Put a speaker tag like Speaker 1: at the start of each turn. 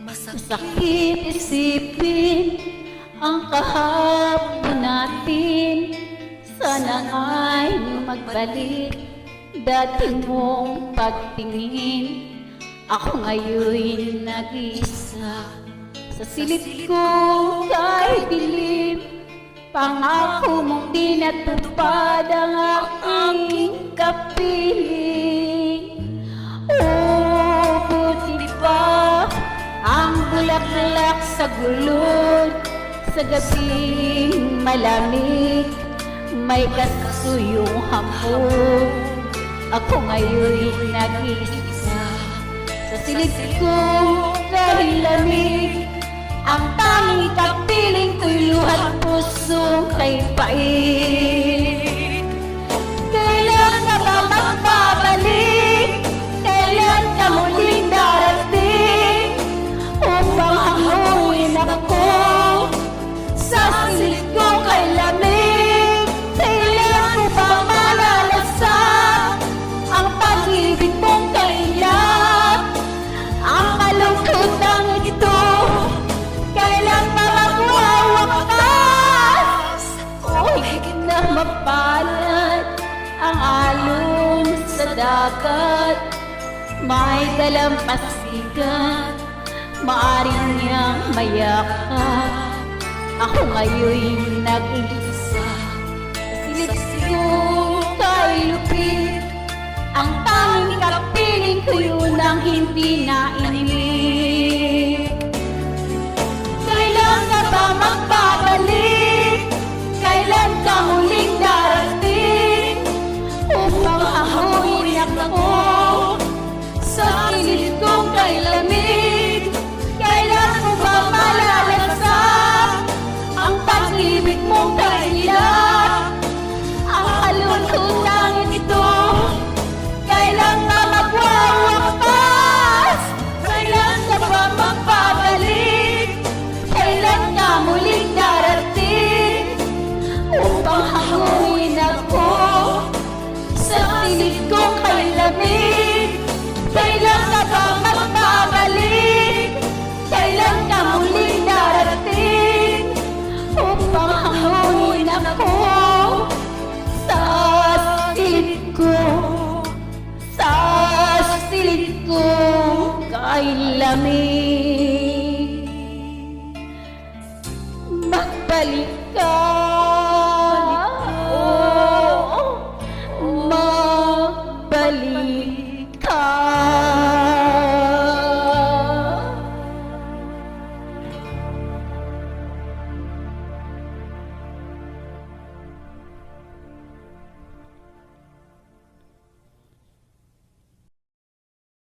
Speaker 1: Masakit isipin ang kahapon natin. Sana ay magbalik dati mong pagtingin. Ako ngayon'y nag-iisa sa silid ko kay dilim. Pangako mong di natupad ang aking kapiling. Buti pa ang bulaklak sa gulod. Sa gabing malamig may kasuyong hambog. Ako ngayon'y nag-iisa sa silid ko kahit lamig. Ang tanging kapiling ko'y luhat pusong kay pait. Kailan ka ba magbabalik? Kailan ka muling darating? Upang hanguin ako sa silid ko kay lamig. Kailan ko ba malalasan ang pag-ibig mong kailan? Ang kalungkutan ito kailan pa magwawakas? O higit na mapalad ang alon sa dagat. May dalampasigan, maaring niyang mayakap. Ako ngayon'y nag-iisa sa silid ko kay lupit. Ang tanging kapiling ko yun ang hindi nainilig. Kailan ka ba magbabalik? Kailan ka muling darating? Upang hanguin ako sa silid kong kay lamig. Kailan ko ba malalasan ang pag-ibig mong kailan? Ang kalungkutan ito kailan ka magwawakas? Kailan ka ba magbabalik? Kailan ka muling darating? Upang hanguin ako sa silid kong kay lamig. Kailan ka ba magbabalik? Kailan ka muling darating? Upang hanguin ako sa silid ko, sa silid ko kay lamig.